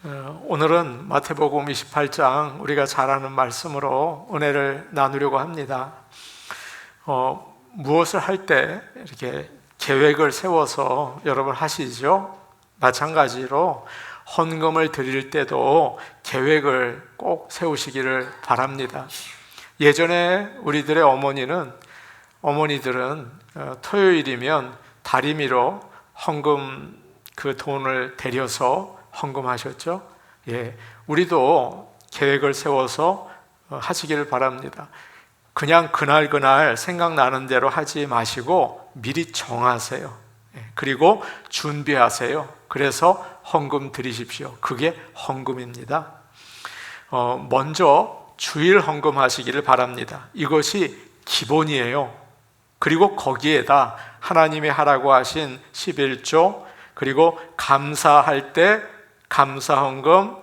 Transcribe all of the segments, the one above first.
오늘은 마태복음 28장 우리가 잘 아는 말씀으로 은혜를 나누려고 합니다. 무엇을 할 때 이렇게 계획을 세워서 여러분 하시죠? 마찬가지로 헌금을 드릴 때도 계획을 꼭 세우시기를 바랍니다. 예전에 우리들의 어머니들은 토요일이면 다리미로 헌금 그 돈을 데려서 헌금하셨죠? 우리도 계획을 세워서 하시기를 바랍니다. 그냥 그날 생각나는 대로 하지 마시고 미리 정하세요. 그리고 준비하세요. 그래서 헌금 드리십시오. 그게 헌금입니다. 먼저 주일 헌금하시기를 바랍니다. 이것이 기본이에요. 그리고 거기에다 하나님이 하라고 하신 11조, 그리고 감사할 때 감사헌금,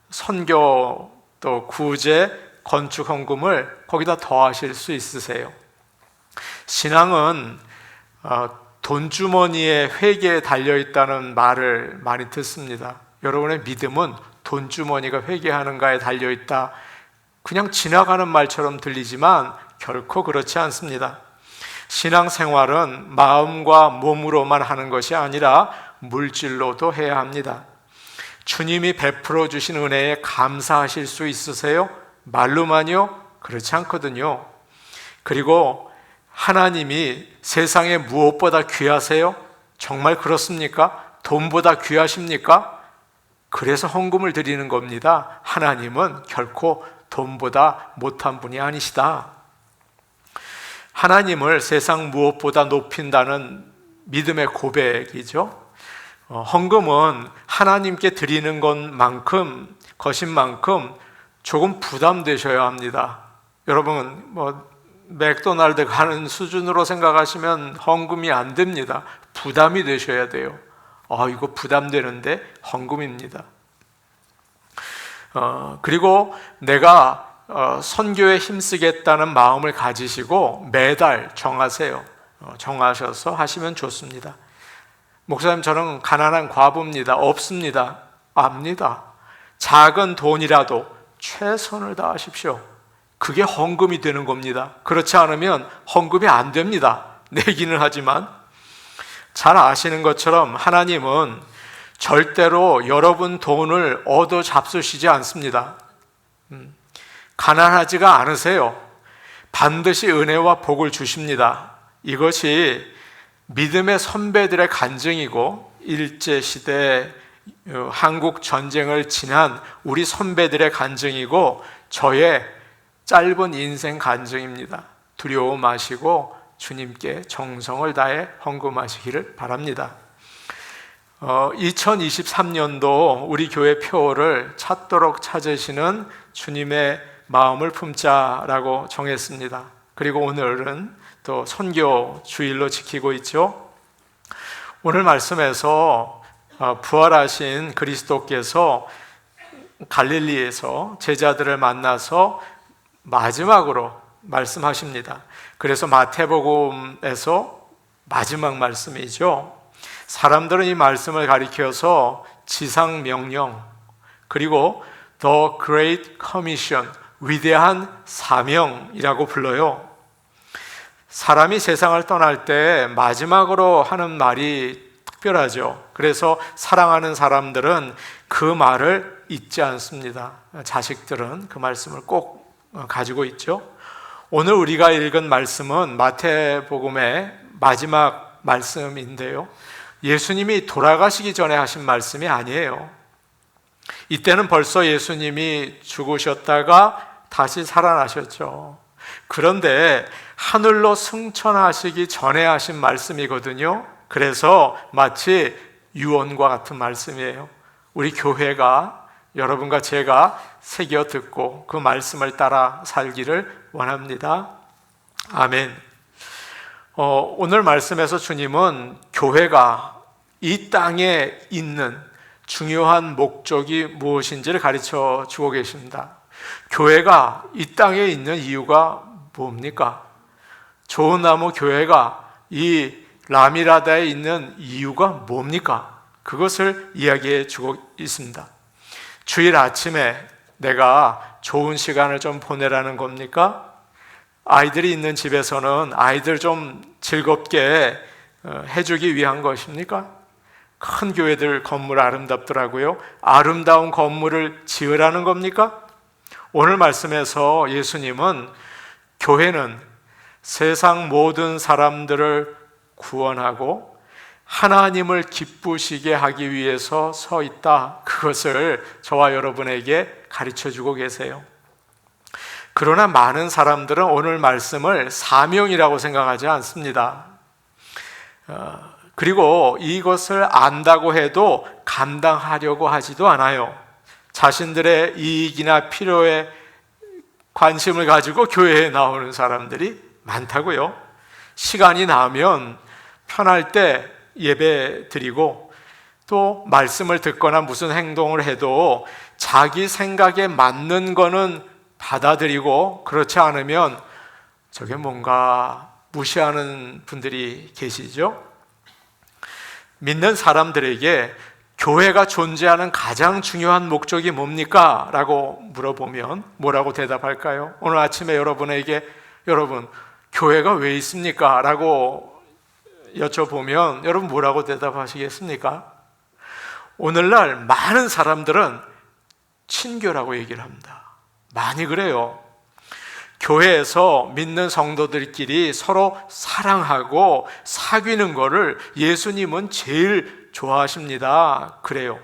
선교, 또 구제, 건축헌금을 거기다 더하실 수 있으세요. 신앙은 돈주머니에 회개에 달려있다는 말을 많이 듣습니다. 여러분의 믿음은 돈주머니가 회개하는가에 달려있다. 그냥 지나가는 말처럼 들리지만 결코 그렇지 않습니다. 신앙생활은 마음과 몸으로만 하는 것이 아니라 물질로도 해야 합니다. 주님이 베풀어 주신 은혜에 감사하실 수 있으세요? 말로만요? 그렇지 않거든요. 그리고 하나님이 세상에 무엇보다 귀하세요? 정말 그렇습니까? 돈보다 귀하십니까? 그래서 헌금을 드리는 겁니다. 하나님은 결코 돈보다 못한 분이 아니시다. 하나님을 세상 무엇보다 높인다는 믿음의 고백이죠. 헌금은 하나님께 드리는 것인 만큼 조금 부담되셔야 합니다. 여러분 맥도날드 가는 수준으로 생각하시면 헌금이 안 됩니다. 부담이 되셔야 돼요. 이거 부담되는데 헌금입니다. 그리고 내가 선교에 힘쓰겠다는 마음을 가지시고 매달 정하세요. 정하셔서 하시면 좋습니다. 목사님, 저는 가난한 과부입니다. 없습니다. 압니다. 작은 돈이라도 최선을 다하십시오. 그게 헌금이 되는 겁니다. 그렇지 않으면 헌금이 안 됩니다. 내기는 하지만. 잘 아시는 것처럼 하나님은 절대로 여러분 돈을 얻어 잡수시지 않습니다. 가난하지가 않으세요. 반드시 은혜와 복을 주십니다. 이것이 믿음의 선배들의 간증이고 일제시대 한국 전쟁을 지난 우리 선배들의 간증이고 저의 짧은 인생 간증입니다. 두려워 마시고 주님께 정성을 다해 헌금하시기를 바랍니다. 2023년도 우리 교회 표어를 찾도록 찾으시는 주님의 마음을 품자라고 정했습니다. 그리고 오늘은 또 선교 주일로 지키고 있죠. 오늘 말씀에서 부활하신 그리스도께서 갈릴리에서 제자들을 만나서 마지막으로 말씀하십니다. 그래서 마태복음에서 마지막 말씀이죠. 사람들은 이 말씀을 가리켜서 지상명령, 그리고 The Great Commission, 위대한 사명이라고 불러요. 사람이 세상을 떠날 때 마지막으로 하는 말이 특별하죠. 그래서 사랑하는 사람들은 그 말을 잊지 않습니다. 자식들은 그 말씀을 꼭 가지고 있죠. 오늘 우리가 읽은 말씀은 마태복음의 마지막 말씀인데요. 예수님이 돌아가시기 전에 하신 말씀이 아니에요. 이때는 벌써 예수님이 죽으셨다가 다시 살아나셨죠. 그런데 하늘로 승천하시기 전에 하신 말씀이거든요. 그래서 마치 유언과 같은 말씀이에요. 우리 교회가, 여러분과 제가 새겨 듣고 그 말씀을 따라 살기를 원합니다. 아멘. 오늘 말씀에서 주님은 교회가 이 땅에 있는 중요한 목적이 무엇인지를 가르쳐 주고 계십니다. 교회가 이 땅에 있는 이유가 뭡니까? 좋은 나무 교회가 이 라미라다에 있는 이유가 뭡니까? 그것을 이야기해 주고 있습니다. 주일 아침에 내가 좋은 시간을 좀 보내라는 겁니까? 아이들이 있는 집에서는 아이들 좀 즐겁게 해주기 위한 것입니까? 큰 교회들 건물 아름답더라고요. 아름다운 건물을 지으라는 겁니까? 오늘 말씀에서 예수님은 교회는 세상 모든 사람들을 구원하고 하나님을 기쁘시게 하기 위해서 서 있다. 그것을 저와 여러분에게 가르쳐 주고 계세요. 그러나 많은 사람들은 오늘 말씀을 사명이라고 생각하지 않습니다. 그리고 이것을 안다고 해도 감당하려고 하지도 않아요. 자신들의 이익이나 필요에 관심을 가지고 교회에 나오는 사람들이 많다고요. 시간이 나면 편할 때 예배 드리고 또 말씀을 듣거나 무슨 행동을 해도 자기 생각에 맞는 거는 받아들이고 그렇지 않으면 저게 뭔가 무시하는 분들이 계시죠. 믿는 사람들에게 교회가 존재하는 가장 중요한 목적이 뭡니까? 라고 물어보면 뭐라고 대답할까요? 오늘 아침에 여러분에게 여러분 교회가 왜 있습니까? 라고 여쭤보면 여러분 뭐라고 대답하시겠습니까? 오늘날 많은 사람들은 친교라고 얘기를 합니다. 많이 그래요. 교회에서 믿는 성도들끼리 서로 사랑하고 사귀는 거를 예수님은 제일 좋아하십니다. 그래요.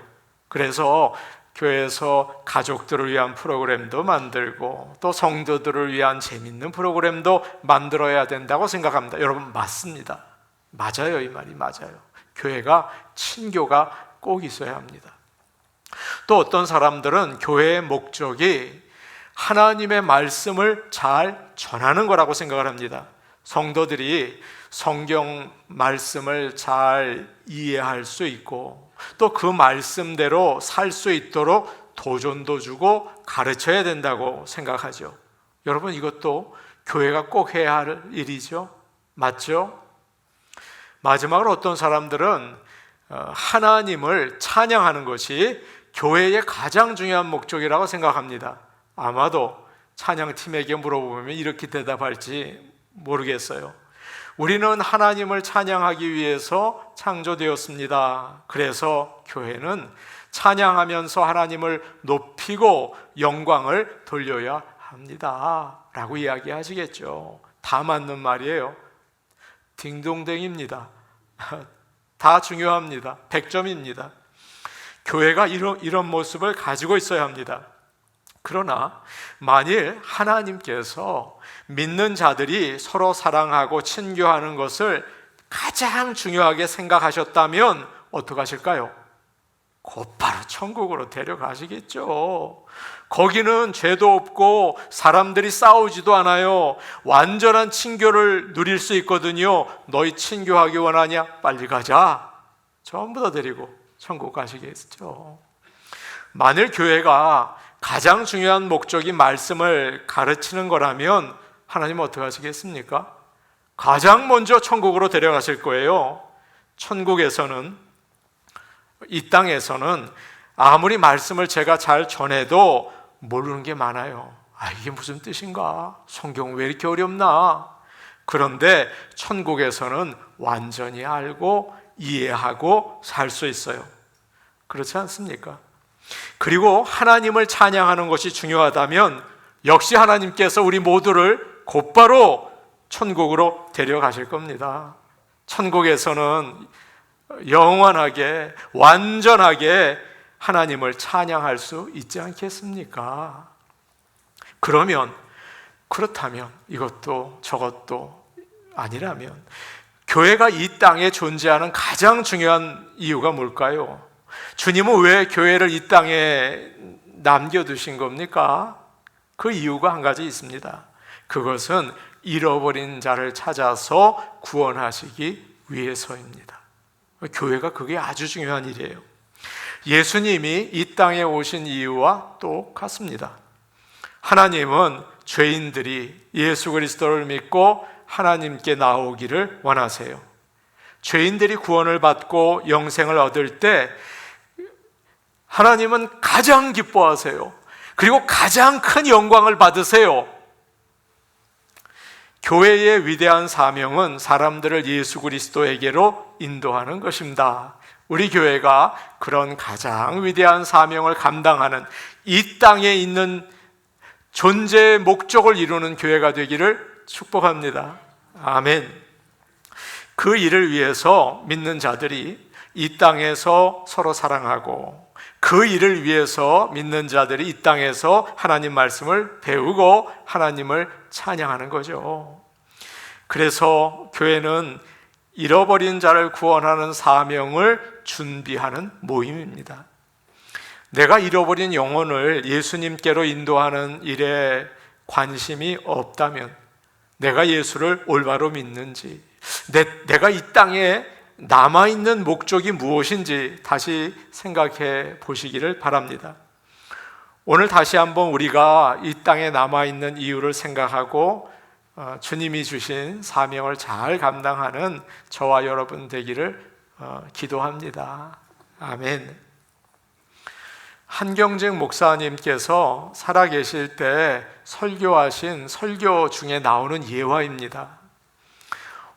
그래서 교회에서 가족들을 위한 프로그램도 만들고 또 성도들을 위한 재밌는 프로그램도 만들어야 된다고 생각합니다. 여러분 맞습니다. 맞아요. 이 말이 맞아요. 교회가 친교가 꼭 있어야 합니다. 또 어떤 사람들은 교회의 목적이 하나님의 말씀을 잘 전하는 거라고 생각을 합니다. 성도들이 성경 말씀을 잘 이해할 수 있고 또 그 말씀대로 살 수 있도록 도전도 주고 가르쳐야 된다고 생각하죠. 여러분 이것도 교회가 꼭 해야 할 일이죠. 맞죠? 마지막으로 어떤 사람들은 하나님을 찬양하는 것이 교회의 가장 중요한 목적이라고 생각합니다. 아마도 찬양팀에게 물어보면 이렇게 대답할지 모르겠어요. 우리는 하나님을 찬양하기 위해서 창조되었습니다. 그래서 교회는 찬양하면서 하나님을 높이고 영광을 돌려야 합니다. 라고 이야기하시겠죠. 다 맞는 말이에요. 딩동댕입니다. 다 중요합니다. 100점입니다. 교회가 이런 모습을 가지고 있어야 합니다. 그러나 만일 하나님께서 믿는 자들이 서로 사랑하고 친교하는 것을 가장 중요하게 생각하셨다면 어떻게 하실까요? 곧바로 천국으로 데려가시겠죠. 거기는 죄도 없고 사람들이 싸우지도 않아요. 완전한 친교를 누릴 수 있거든요. 너희 친교하기 원하냐? 빨리 가자. 전부 다 데리고 천국 가시겠죠. 만일 교회가 가장 중요한 목적이 말씀을 가르치는 거라면 하나님은 어떻게 하시겠습니까? 가장 먼저 천국으로 데려가실 거예요. 천국에서는, 이 땅에서는 아무리 말씀을 제가 잘 전해도 모르는 게 많아요. 이게 무슨 뜻인가? 성경 왜 이렇게 어렵나? 그런데 천국에서는 완전히 알고 이해하고 살 수 있어요. 그렇지 않습니까? 그리고 하나님을 찬양하는 것이 중요하다면 역시 하나님께서 우리 모두를 곧바로 천국으로 데려가실 겁니다. 천국에서는 영원하게 완전하게 하나님을 찬양할 수 있지 않겠습니까? 그렇다면 이것도 저것도 아니라면 교회가 이 땅에 존재하는 가장 중요한 이유가 뭘까요? 주님은 왜 교회를 이 땅에 남겨두신 겁니까? 그 이유가 한 가지 있습니다. 그것은 잃어버린 자를 찾아서 구원하시기 위해서입니다. 교회가 그게 아주 중요한 일이에요. 예수님이 이 땅에 오신 이유와 똑같습니다. 하나님은 죄인들이 예수 그리스도를 믿고 하나님께 나오기를 원하세요. 죄인들이 구원을 받고 영생을 얻을 때 하나님은 가장 기뻐하세요. 그리고 가장 큰 영광을 받으세요. 교회의 위대한 사명은 사람들을 예수 그리스도에게로 인도하는 것입니다. 우리 교회가 그런 가장 위대한 사명을 감당하는, 이 땅에 있는 존재의 목적을 이루는 교회가 되기를 축복합니다. 아멘. 그 일을 위해서 믿는 자들이 이 땅에서 서로 사랑하고, 그 일을 위해서 믿는 자들이 이 땅에서 하나님 말씀을 배우고 하나님을 찬양하는 거죠. 그래서 교회는 잃어버린 자를 구원하는 사명을 준비하는 모임입니다. 내가 잃어버린 영혼을 예수님께로 인도하는 일에 관심이 없다면, 내가 예수를 올바로 믿는지, 내가 이 땅에 남아있는 목적이 무엇인지 다시 생각해 보시기를 바랍니다. 오늘 다시 한번 우리가 이 땅에 남아있는 이유를 생각하고 주님이 주신 사명을 잘 감당하는 저와 여러분 되기를 기도합니다. 아멘. 한경직 목사님께서 살아계실 때 설교하신 설교 중에 나오는 예화입니다.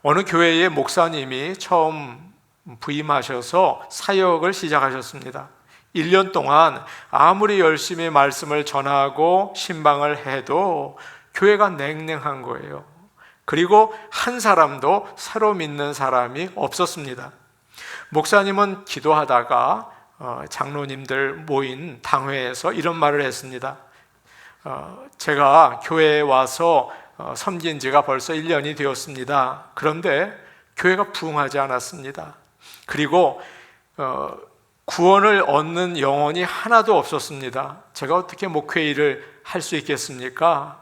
어느 교회의 목사님이 처음 부임하셔서 사역을 시작하셨습니다. 1년 동안 아무리 열심히 말씀을 전하고 신방을 해도 교회가 냉랭한 거예요. 그리고 한 사람도 새로 믿는 사람이 없었습니다. 목사님은 기도하다가 장로님들 모인 당회에서 이런 말을 했습니다. 제가 교회에 와서 섬긴 지가 벌써 1년이 되었습니다. 그런데 교회가 부흥하지 않았습니다. 그리고 구원을 얻는 영혼이 하나도 없었습니다. 제가 어떻게 목회 일을 할 수 있겠습니까?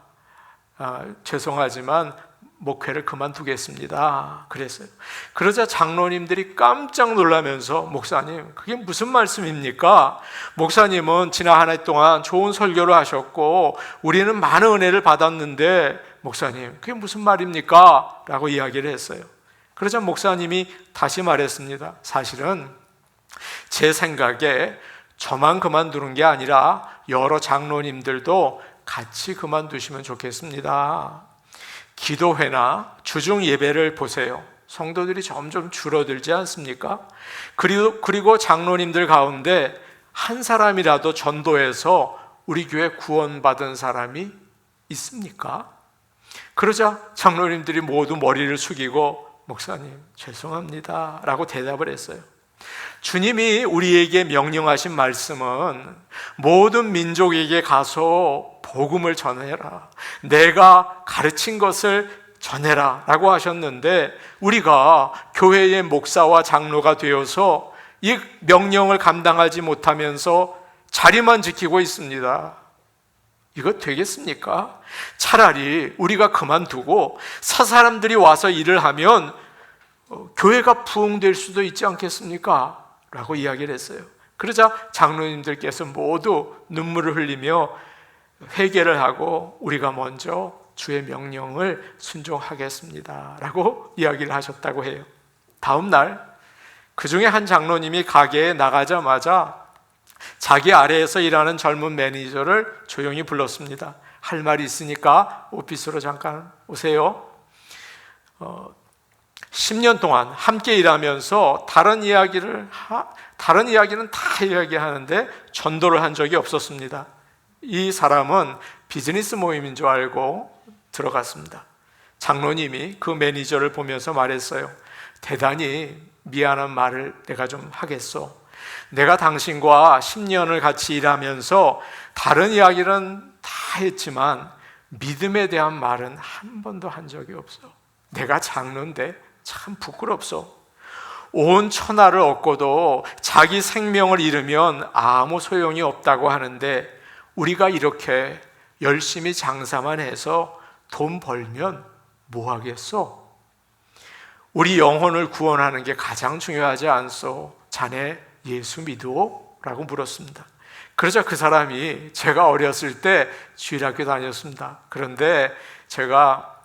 죄송하지만 목회를 그만두겠습니다. 그랬어요. 그러자 장로님들이 깜짝 놀라면서, 목사님, 그게 무슨 말씀입니까? 목사님은 지난 한 해 동안 좋은 설교를 하셨고 우리는 많은 은혜를 받았는데 목사님, 그게 무슨 말입니까? 라고 이야기를 했어요. 그러자 목사님이 다시 말했습니다. 사실은 제 생각에 저만 그만두는 게 아니라 여러 장로님들도 같이 그만두시면 좋겠습니다. 기도회나 주중 예배를 보세요. 성도들이 점점 줄어들지 않습니까? 그리고 장로님들 가운데 한 사람이라도 전도해서 우리 교회 구원받은 사람이 있습니까? 그러자 장로님들이 모두 머리를 숙이고, 목사님 죄송합니다 라고 대답을 했어요. 주님이 우리에게 명령하신 말씀은 모든 민족에게 가서 복음을 전해라, 내가 가르친 것을 전해라 라고 하셨는데, 우리가 교회의 목사와 장로가 되어서 이 명령을 감당하지 못하면서 자리만 지키고 있습니다. 이거 되겠습니까? 차라리 우리가 그만두고 사람들이 와서 일을 하면 교회가 부흥될 수도 있지 않겠습니까? 라고 이야기를 했어요. 그러자 장로님들께서 모두 눈물을 흘리며 회개를 하고, 우리가 먼저 주의 명령을 순종하겠습니다 라고 이야기를 하셨다고 해요. 다음 날 그 중에 한 장로님이 가게에 나가자마자 자기 아래에서 일하는 젊은 매니저를 조용히 불렀습니다. 할 말이 있으니까 오피스로 잠깐 오세요. 10년 동안 함께 일하면서 다른 이야기는 다 이야기하는데 전도를 한 적이 없었습니다. 이 사람은 비즈니스 모임인 줄 알고 들어갔습니다. 장로님이 그 매니저를 보면서 말했어요. 대단히 미안한 말을 내가 좀 하겠소. 내가 당신과 10년을 같이 일하면서 다른 이야기는 다 했지만 믿음에 대한 말은 한 번도 한 적이 없어. 내가 장로인데 참 부끄럽소. 온 천하를 얻고도 자기 생명을 잃으면 아무 소용이 없다고 하는데, 우리가 이렇게 열심히 장사만 해서 돈 벌면 뭐 하겠소? 우리 영혼을 구원하는 게 가장 중요하지 않소? 자네 예수 믿어? 라고 물었습니다. 그러자 그 사람이, 제가 어렸을 때 주일학교 다녔습니다. 그런데 제가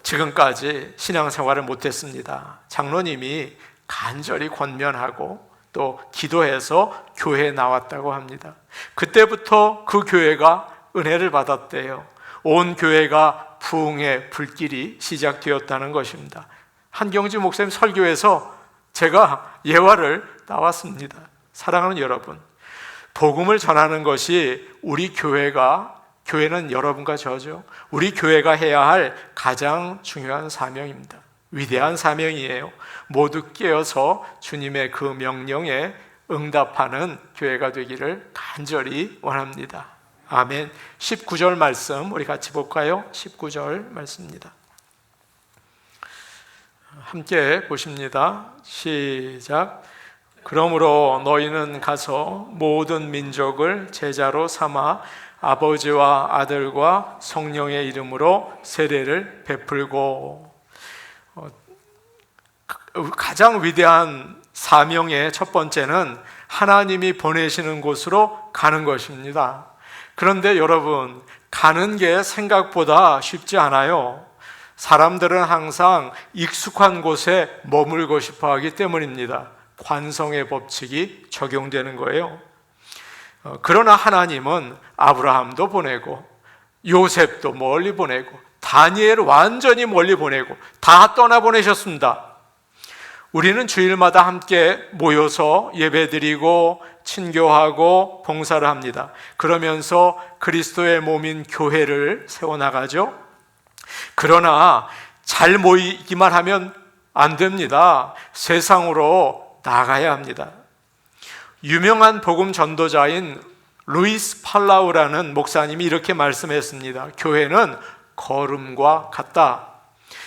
지금까지 신앙생활을 못했습니다. 장로님이 간절히 권면하고 또 기도해서 교회에 나왔다고 합니다. 그때부터 그 교회가 은혜를 받았대요. 온 교회가 부흥의 불길이 시작되었다는 것입니다. 한경지 목사님 설교에서 제가 예화를 나왔습니다. 사랑하는 여러분, 복음을 전하는 것이 우리 교회는 여러분과 저죠. 우리 교회가 해야 할 가장 중요한 사명입니다. 위대한 사명이에요. 모두 깨어서 주님의 그 명령에 응답하는 교회가 되기를 간절히 원합니다. 아멘. 19절 말씀 우리 같이 볼까요? 19절 말씀입니다. 함께 보십니다. 시작. 그러므로 너희는 가서 모든 민족을 제자로 삼아 아버지와 아들과 성령의 이름으로 세례를 베풀고, 가장 위대한 사명의 첫 번째는 하나님이 보내시는 곳으로 가는 것입니다. 그런데 여러분, 가는 게 생각보다 쉽지 않아요. 사람들은 항상 익숙한 곳에 머물고 싶어 하기 때문입니다. 관성의 법칙이 적용되는 거예요. 그러나 하나님은 아브라함도 보내고 요셉도 멀리 보내고 다니엘을 완전히 멀리 보내고 다 떠나보내셨습니다. 우리는 주일마다 함께 모여서 예배드리고 친교하고 봉사를 합니다. 그러면서 그리스도의 몸인 교회를 세워나가죠. 그러나 잘 모이기만 하면 안 됩니다. 세상으로 나가야 합니다. 유명한 복음 전도자인 루이스 팔라우라는 목사님이 이렇게 말씀했습니다. 교회는 거름과 같다.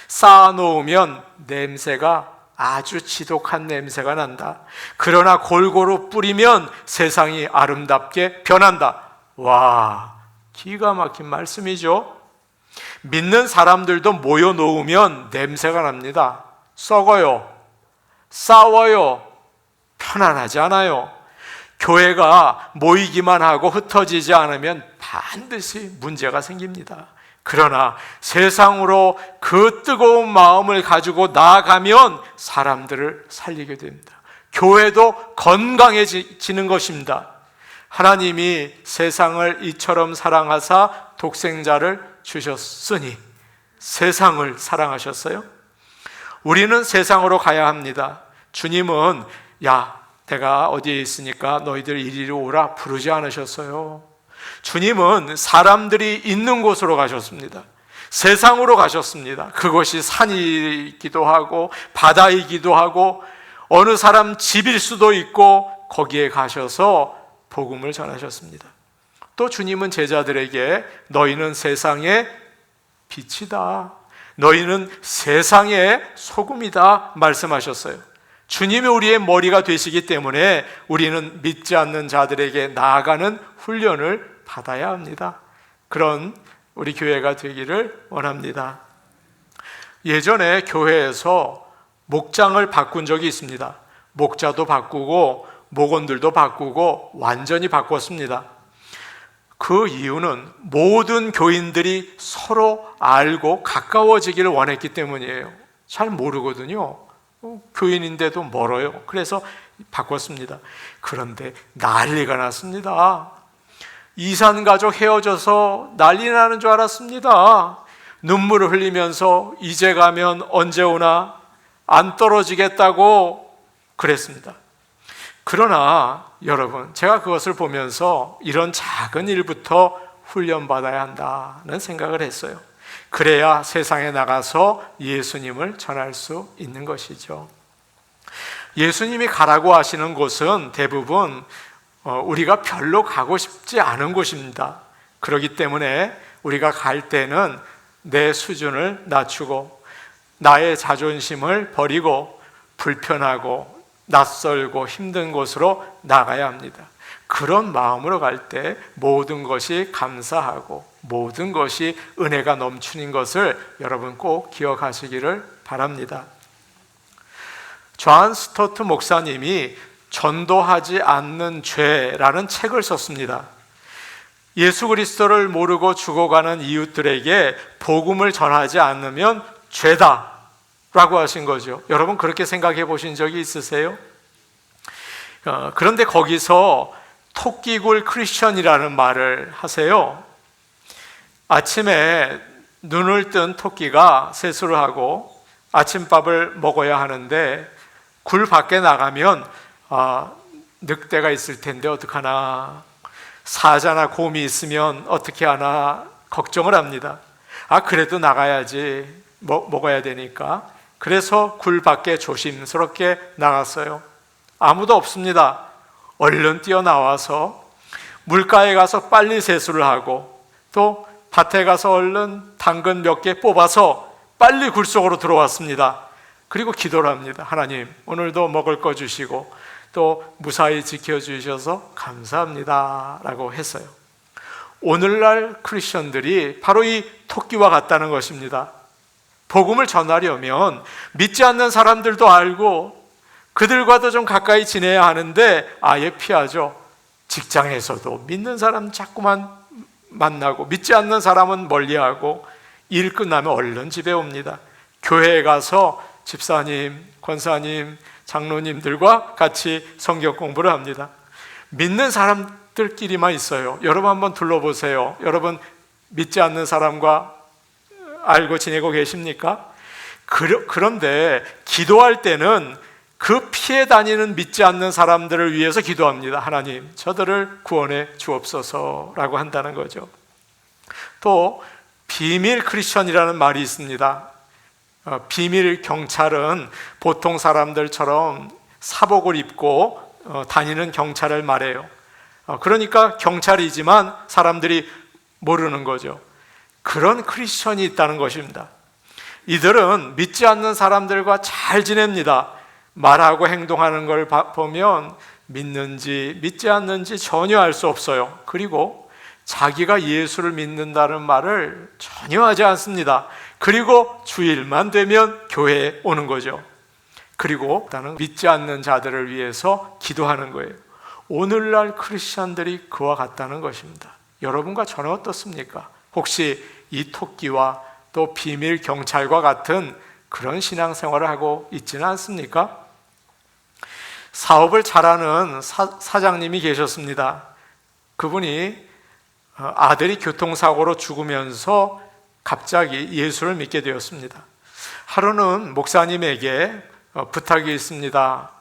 쌓아놓으면 냄새가 아주 지독한 냄새가 난다. 그러나 골고루 뿌리면 세상이 아름답게 변한다. 와, 기가 막힌 말씀이죠. 믿는 사람들도 모여 놓으면 냄새가 납니다. 썩어요. 싸워요. 편안하지 않아요. 교회가 모이기만 하고 흩어지지 않으면 반드시 문제가 생깁니다. 그러나 세상으로 그 뜨거운 마음을 가지고 나아가면 사람들을 살리게 됩니다. 교회도 건강해지는 것입니다. 하나님이 세상을 이처럼 사랑하사 독생자를 주셨으니 세상을 사랑하셨어요? 우리는 세상으로 가야 합니다. 주님은 내가 어디에 있으니까 너희들 이리로 오라 부르지 않으셨어요. 주님은 사람들이 있는 곳으로 가셨습니다. 세상으로 가셨습니다. 그것이 산이기도 하고 바다이기도 하고 어느 사람 집일 수도 있고 거기에 가셔서 복음을 전하셨습니다. 또 주님은 제자들에게 너희는 세상의 빛이다. 너희는 세상의 소금이다 말씀하셨어요. 주님이 우리의 머리가 되시기 때문에 우리는 믿지 않는 자들에게 나아가는 훈련을 받아야 합니다. 그런 우리 교회가 되기를 원합니다. 예전에 교회에서 목장을 바꾼 적이 있습니다. 목자도 바꾸고 목원들도 바꾸고 완전히 바꿨습니다. 그 이유는 모든 교인들이 서로 알고 가까워지기를 원했기 때문이에요. 잘 모르거든요. 교인인데도 멀어요. 그래서 바꿨습니다. 그런데 난리가 났습니다. 이산 가족 헤어져서 난리 나는 줄 알았습니다. 눈물을 흘리면서 이제 가면 언제 오나 안 떨어지겠다고 그랬습니다. 그러나 여러분, 제가 그것을 보면서 이런 작은 일부터 훈련받아야 한다는 생각을 했어요. 그래야 세상에 나가서 예수님을 전할 수 있는 것이죠. 예수님이 가라고 하시는 곳은 대부분 우리가 별로 가고 싶지 않은 곳입니다. 그렇기 때문에 우리가 갈 때는 내 수준을 낮추고 나의 자존심을 버리고 불편하고 낯설고 힘든 곳으로 나가야 합니다. 그런 마음으로 갈 때 모든 것이 감사하고 모든 것이 은혜가 넘치는 것을 여러분 꼭 기억하시기를 바랍니다. 존 스토트 목사님이 전도하지 않는 죄라는 책을 썼습니다. 예수 그리스도를 모르고 죽어가는 이웃들에게 복음을 전하지 않으면 죄다 라고 하신 거죠. 여러분 그렇게 생각해 보신 적이 있으세요? 그런데 거기서 토끼굴 크리스천이라는 말을 하세요. 아침에 눈을 뜬 토끼가 세수를 하고 아침밥을 먹어야 하는데 굴 밖에 나가면 늑대가 있을 텐데 어떡하나, 사자나 곰이 있으면 어떻게 하나 걱정을 합니다. 그래도 나가야지, 먹어야 되니까. 그래서 굴 밖에 조심스럽게 나갔어요. 아무도 없습니다. 얼른 뛰어나와서 물가에 가서 빨리 세수를 하고 또 밭에 가서 얼른 당근 몇 개 뽑아서 빨리 굴 속으로 들어왔습니다. 그리고 기도를 합니다. 하나님, 오늘도 먹을 거 주시고 또 무사히 지켜주셔서 감사합니다 라고 했어요. 오늘날 크리스천들이 바로 이 토끼와 같다는 것입니다. 복음을 전하려면 믿지 않는 사람들도 알고 그들과도 좀 가까이 지내야 하는데 아예 피하죠. 직장에서도 믿는 사람 자꾸만 만나고 믿지 않는 사람은 멀리하고 일 끝나면 얼른 집에 옵니다. 교회에 가서 집사님, 권사님, 장로님들과 같이 성경 공부를 합니다. 믿는 사람들끼리만 있어요. 여러분 한번 둘러보세요. 여러분 믿지 않는 사람과 알고 지내고 계십니까? 그런데 기도할 때는 그 피해 다니는 믿지 않는 사람들을 위해서 기도합니다. 하나님, 저들을 구원해 주옵소서라고 한다는 거죠. 또 비밀 크리스천이라는 말이 있습니다. 비밀 경찰은 보통 사람들처럼 사복을 입고 다니는 경찰을 말해요. 그러니까 경찰이지만 사람들이 모르는 거죠. 그런 크리스천이 있다는 것입니다. 이들은 믿지 않는 사람들과 잘 지냅니다. 말하고 행동하는 걸 보면 믿는지 믿지 않는지 전혀 알 수 없어요. 그리고 자기가 예수를 믿는다는 말을 전혀 하지 않습니다. 그리고 주일만 되면 교회에 오는 거죠. 그리고 믿지 않는 자들을 위해서 기도하는 거예요. 오늘날 크리스천들이 그와 같다는 것입니다. 여러분과 저는 어떻습니까? 혹시 이 토끼와 또 비밀 경찰과 같은 그런 신앙생활을 하고 있지는 않습니까? 사업을 잘하는 사장님이 계셨습니다. 그분이 아들이 교통사고로 죽으면서 갑자기 예수를 믿게 되었습니다. 하루는 목사님에게 부탁이 있습니다.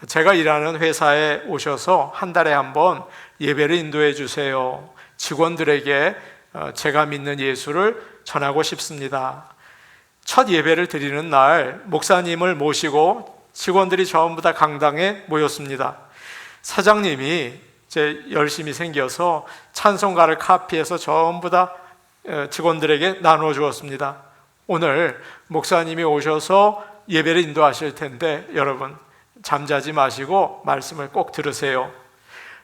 제가 일하는 회사에 오셔서 한 달에 한 번 예배를 인도해 주세요. 직원들에게 제가 믿는 예수를 전하고 싶습니다. 첫 예배를 드리는 날 목사님을 모시고 직원들이 전부 다 강당에 모였습니다. 사장님이 열심히 생겨서 찬송가를 카피해서 전부 다 직원들에게 나누어 주었습니다. 오늘 목사님이 오셔서 예배를 인도하실 텐데 여러분 잠자지 마시고 말씀을 꼭 들으세요.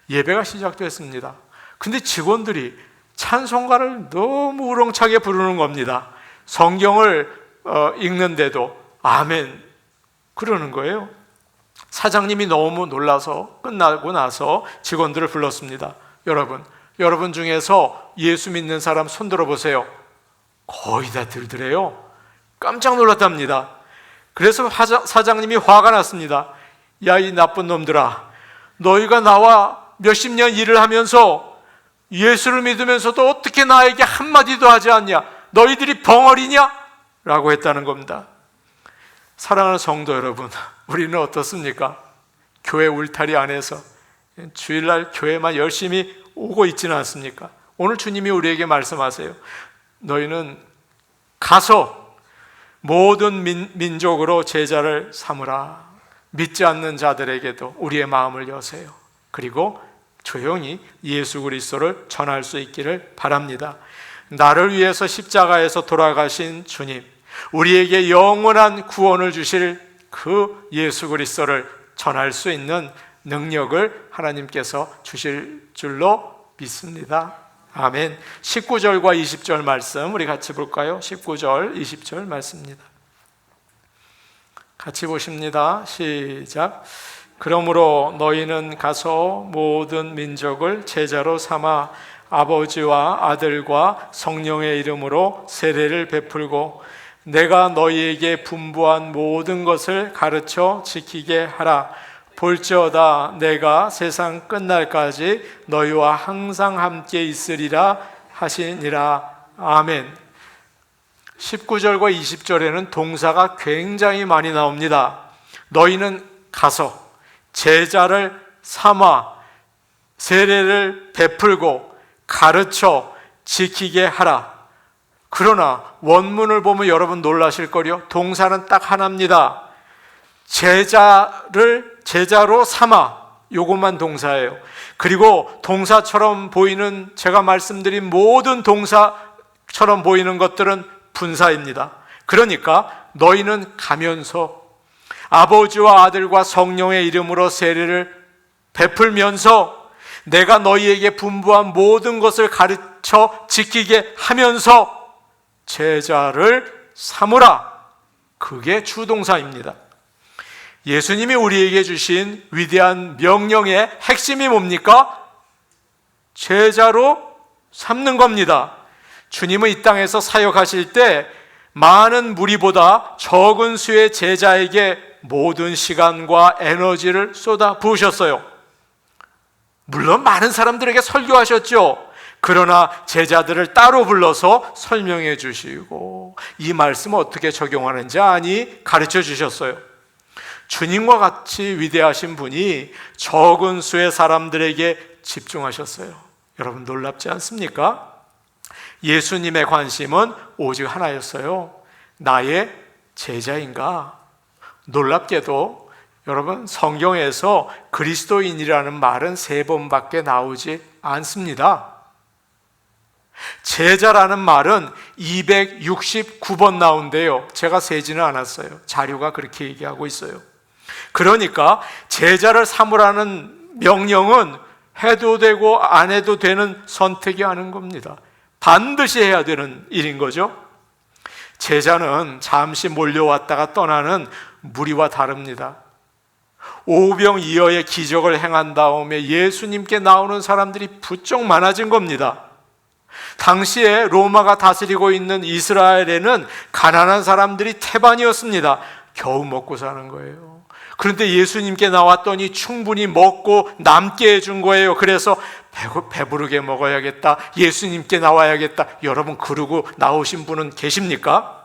예배가 시작됐습니다. 근데 직원들이 찬송가를 너무 우렁차게 부르는 겁니다. 성경을 읽는데도 아멘 그러는 거예요. 사장님이 너무 놀라서 끝나고 나서 직원들을 불렀습니다. 여러분 중에서 예수 믿는 사람 손 들어보세요. 거의 다 들더래요. 깜짝 놀랐답니다. 그래서 사장님이 화가 났습니다. 야, 이 나쁜 놈들아, 너희가 나와 몇십 년 일을 하면서 예수를 믿으면서도 어떻게 나에게 한마디도 하지 않냐? 너희들이 벙어리냐? 라고 했다는 겁니다. 사랑하는 성도 여러분, 우리는 어떻습니까? 교회 울타리 안에서 주일날 교회만 열심히 오고 있지는 않습니까? 오늘 주님이 우리에게 말씀하세요. 너희는 가서 모든 민족으로 제자를 삼으라. 믿지 않는 자들에게도 우리의 마음을 여세요. 그리고 조용히 예수 그리스도를 전할 수 있기를 바랍니다. 나를 위해서 십자가에서 돌아가신 주님, 우리에게 영원한 구원을 주실 그 예수 그리스도를 전할 수 있는 능력을 하나님께서 주실 줄로 믿습니다. 아멘. 19절과 20절 말씀 우리 같이 볼까요? 19절, 20절 말씀입니다. 같이 보십니다. 시작. 그러므로 너희는 가서 모든 민족을 제자로 삼아 아버지와 아들과 성령의 이름으로 세례를 베풀고 내가 너희에게 분부한 모든 것을 가르쳐 지키게 하라. 볼지어다 내가 세상 끝날까지 너희와 항상 함께 있으리라 하시니라. 아멘. 19절과 20절에는 동사가 굉장히 많이 나옵니다. 너희는 가서 제자를 삼아 세례를 베풀고 가르쳐 지키게 하라. 그러나 원문을 보면 여러분 놀라실 거요. 동사는 딱 하나입니다. 제자로 삼아, 요것만 동사예요. 그리고 동사처럼 보이는, 제가 말씀드린 모든 동사처럼 보이는 것들은 분사입니다. 그러니까 너희는 가면서 아버지와 아들과 성령의 이름으로 세례를 베풀면서 내가 너희에게 분부한 모든 것을 가르쳐 지키게 하면서 제자를 삼으라. 그게 주동사입니다. 예수님이 우리에게 주신 위대한 명령의 핵심이 뭡니까? 제자로 삼는 겁니다. 주님은 이 땅에서 사역하실 때 많은 무리보다 적은 수의 제자에게 모든 시간과 에너지를 쏟아 부으셨어요. 물론 많은 사람들에게 설교하셨죠. 그러나 제자들을 따로 불러서 설명해 주시고 이 말씀을 어떻게 적용하는지 가르쳐 주셨어요. 주님과 같이 위대하신 분이 적은 수의 사람들에게 집중하셨어요. 여러분 놀랍지 않습니까? 예수님의 관심은 오직 하나였어요. 나의 제자인가? 놀랍게도 여러분 성경에서 그리스도인이라는 말은 3번밖에 나오지 않습니다. 제자라는 말은 269번 나온대요. 제가 세지는 않았어요. 자료가 그렇게 얘기하고 있어요. 그러니까 제자를 삼으라는 명령은 해도 되고 안 해도 되는 선택이 아닌 겁니다. 반드시 해야 되는 일인 거죠. 제자는 잠시 몰려왔다가 떠나는 무리와 다릅니다. 오병이어의 기적을 행한 다음에 예수님께 나오는 사람들이 부쩍 많아진 겁니다. 당시에 로마가 다스리고 있는 이스라엘에는 가난한 사람들이 태반이었습니다. 겨우 먹고 사는 거예요. 그런데 예수님께 나왔더니 충분히 먹고 남게 해준 거예요. 그래서 배부르게 먹어야겠다, 예수님께 나와야겠다. 여러분 그러고 나오신 분은 계십니까?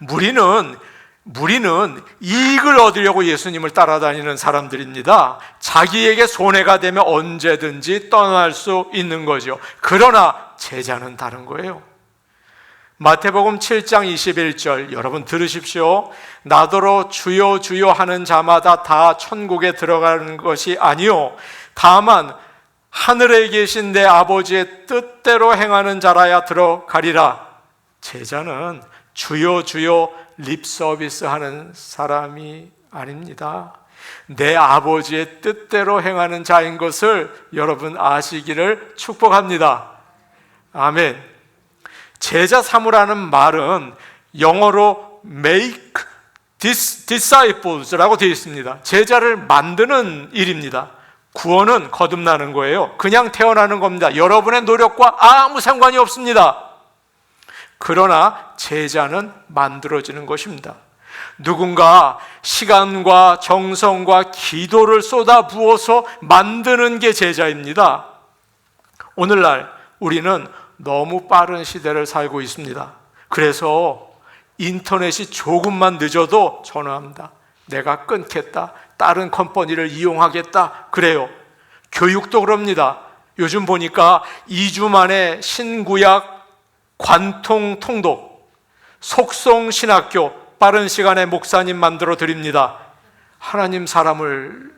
무리는 이익을 얻으려고 예수님을 따라다니는 사람들입니다. 자기에게 손해가 되면 언제든지 떠날 수 있는 거죠. 그러나 제자는 다른 거예요. 마태복음 7장 21절 여러분 들으십시오. 나더러 주여 주여 하는 자마다 다 천국에 들어가는 것이 아니요 다만 하늘에 계신 내 아버지의 뜻대로 행하는 자라야 들어가리라. 제자는 주여 주여 립 서비스 하는 사람이 아닙니다. 내 아버지의 뜻대로 행하는 자인 것을 여러분 아시기를 축복합니다. 아멘. 제자 삼으라는 말은 영어로 make disciples라고 되어 있습니다. 제자를 만드는 일입니다. 구원은 거듭나는 거예요. 그냥 태어나는 겁니다. 여러분의 노력과 아무 상관이 없습니다. 그러나 제자는 만들어지는 것입니다. 누군가 시간과 정성과 기도를 쏟아 부어서 만드는 게 제자입니다. 오늘날 우리는 너무 빠른 시대를 살고 있습니다. 그래서 인터넷이 조금만 늦어도 전화합니다. 내가 끊겠다, 다른 컴퍼니를 이용하겠다, 그래요. 교육도 그럽니다. 요즘 보니까 2주 만에 신구약 관통 통독, 속성신학교 빠른 시간에 목사님 만들어 드립니다. 하나님 사람을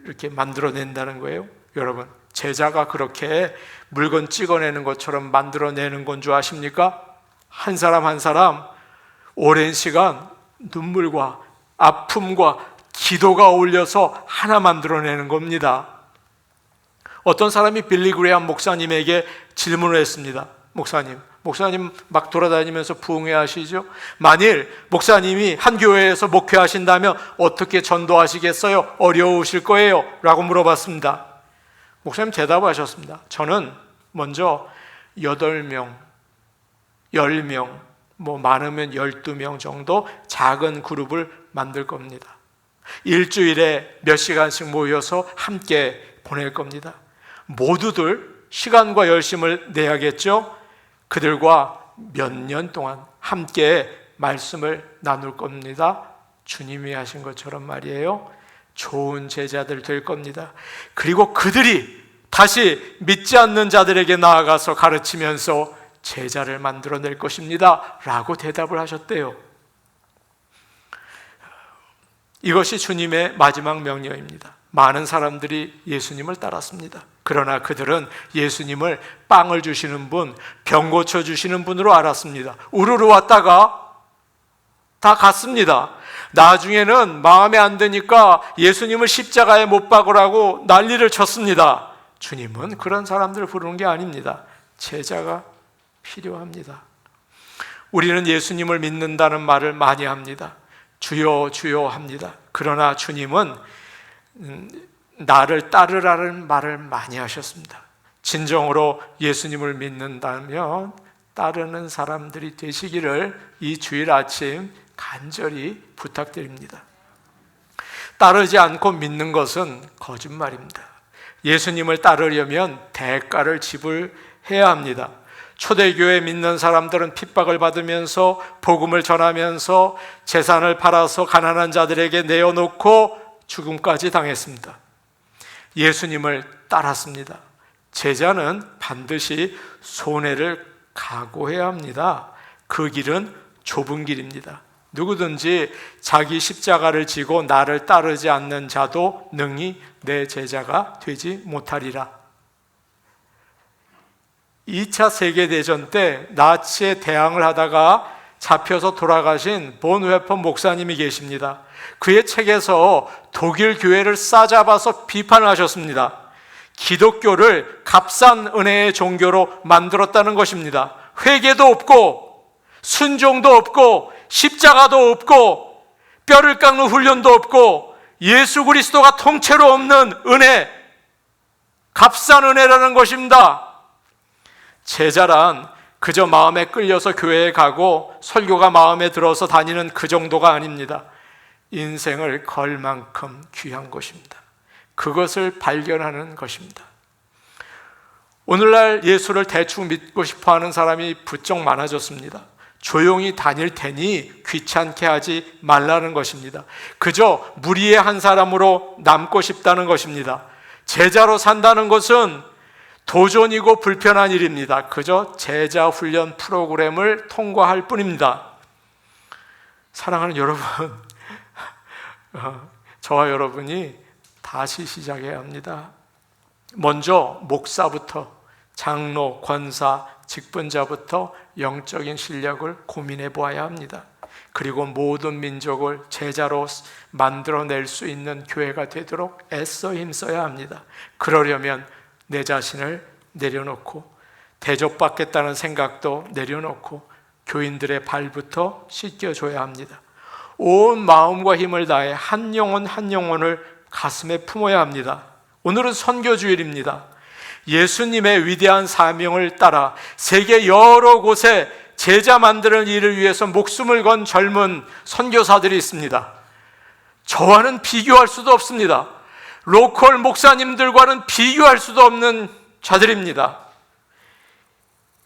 이렇게 만들어낸다는 거예요. 여러분 제자가 그렇게 물건 찍어내는 것처럼 만들어내는 건 줄 아십니까? 한 사람 한 사람 오랜 시간 눈물과 아픔과 기도가 어울려서 하나 만들어내는 겁니다. 어떤 사람이 빌리 그레이엄 목사님에게 질문을 했습니다. 목사님 막 돌아다니면서 부흥회하시죠? 만일 목사님이 한 교회에서 목회하신다면 어떻게 전도하시겠어요? 어려우실 거예요? 라고 물어봤습니다. 목사님 대답하셨습니다. 저는 먼저 8명, 10명, 많으면 12명 정도 작은 그룹을 만들 겁니다. 일주일에 몇 시간씩 모여서 함께 보낼 겁니다. 모두들 시간과 열심을 내야겠죠. 그들과 몇 년 동안 함께 말씀을 나눌 겁니다. 주님이 하신 것처럼 말이에요. 좋은 제자들 될 겁니다. 그리고 그들이 다시 믿지 않는 자들에게 나아가서 가르치면서 제자를 만들어낼 것입니다 라고 대답을 하셨대요. 이것이 주님의 마지막 명령입니다. 많은 사람들이 예수님을 따랐습니다. 그러나 그들은 예수님을 빵을 주시는 분, 병 고쳐주시는 분으로 알았습니다. 우르르 왔다가 다 갔습니다. 나중에는 마음에 안 드니까 예수님을 십자가에 못 박으라고 난리를 쳤습니다. 주님은 그런 사람들을 부르는 게 아닙니다. 제자가 필요합니다. 우리는 예수님을 믿는다는 말을 많이 합니다. 주여 주여 합니다. 그러나 주님은 나를 따르라는 말을 많이 하셨습니다. 진정으로 예수님을 믿는다면 따르는 사람들이 되시기를 이 주일 아침 간절히 부탁드립니다. 따르지 않고 믿는 것은 거짓말입니다. 예수님을 따르려면 대가를 지불해야 합니다. 초대교회 믿는 사람들은 핍박을 받으면서 복음을 전하면서 재산을 팔아서 가난한 자들에게 내어놓고 죽음까지 당했습니다. 예수님을 따랐습니다. 제자는 반드시 손해를 각오해야 합니다. 그 길은 좁은 길입니다. 누구든지 자기 십자가를 지고 나를 따르지 않는 자도 능히 내 제자가 되지 못하리라. 2차 세계대전 때 나치에 대항을 하다가 잡혀서 돌아가신 본웨퍼 목사님이 계십니다. 그의 책에서 독일 교회를 싸잡아서 비판을 하셨습니다. 기독교를 값싼 은혜의 종교로 만들었다는 것입니다. 회개도 없고 순종도 없고 십자가도 없고 뼈를 깎는 훈련도 없고 예수 그리스도가 통째로 없는 은혜, 값싼 은혜라는 것입니다. 제자란 그저 마음에 끌려서 교회에 가고 설교가 마음에 들어서 다니는 그 정도가 아닙니다. 인생을 걸 만큼 귀한 것입니다. 그것을 발견하는 것입니다. 오늘날 예수를 대충 믿고 싶어하는 사람이 부쩍 많아졌습니다. 조용히 다닐 테니 귀찮게 하지 말라는 것입니다. 그저 무리의 한 사람으로 남고 싶다는 것입니다. 제자로 산다는 것은 도전이고 불편한 일입니다. 그저 제자 훈련 프로그램을 통과할 뿐입니다. 사랑하는 여러분, 저와 여러분이 다시 시작해야 합니다. 먼저 목사부터 장로, 권사, 직분자부터 영적인 실력을 고민해 보아야 합니다. 그리고 모든 민족을 제자로 만들어낼 수 있는 교회가 되도록 애써 힘써야 합니다. 그러려면 내 자신을 내려놓고 대접받겠다는 생각도 내려놓고 교인들의 발부터 씻겨줘야 합니다. 온 마음과 힘을 다해 한 영혼 한 영혼을 가슴에 품어야 합니다. 오늘은 선교주일입니다. 예수님의 위대한 사명을 따라 세계 여러 곳에 제자 만드는 일을 위해서 목숨을 건 젊은 선교사들이 있습니다. 저와는 비교할 수도 없습니다. 로컬 목사님들과는 비교할 수도 없는 자들입니다.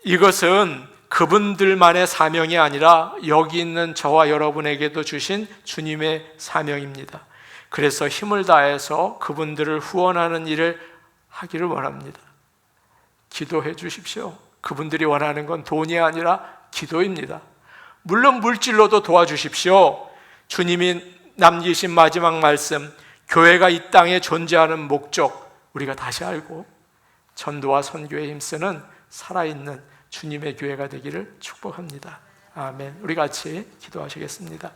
이것은 그분들만의 사명이 아니라 여기 있는 저와 여러분에게도 주신 주님의 사명입니다. 그래서 힘을 다해서 그분들을 후원하는 일을 하기를 원합니다. 기도해 주십시오. 그분들이 원하는 건 돈이 아니라 기도입니다. 물론 물질로도 도와주십시오. 주님이 남기신 마지막 말씀, 교회가 이 땅에 존재하는 목적 우리가 다시 알고 전도와 선교에 힘쓰는 살아있는 주님의 교회가 되기를 축복합니다. 아멘. 우리 같이 기도하시겠습니다.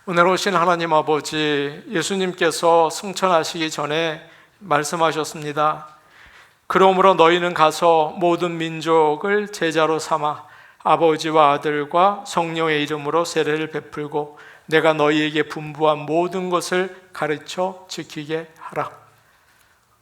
오늘 오신 하나님 아버지, 예수님께서 승천하시기 전에 말씀하셨습니다. 그러므로 너희는 가서 모든 민족을 제자로 삼아 아버지와 아들과 성령의 이름으로 세례를 베풀고 내가 너희에게 분부한 모든 것을 가르쳐 지키게 하라.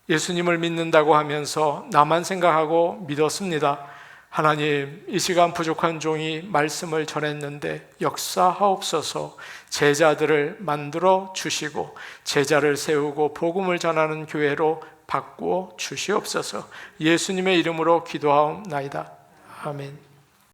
예수님을 믿는다고 하면서 나만 생각하고 믿었습니다. 하나님, 이 시간 부족한 종이 말씀을 전했는데 역사하옵소서. 제자들을 만들어 주시고 제자를 세우고 복음을 전하는 교회로 바꾸어 주시옵소서. 예수님의 이름으로 기도하옵나이다. 아멘.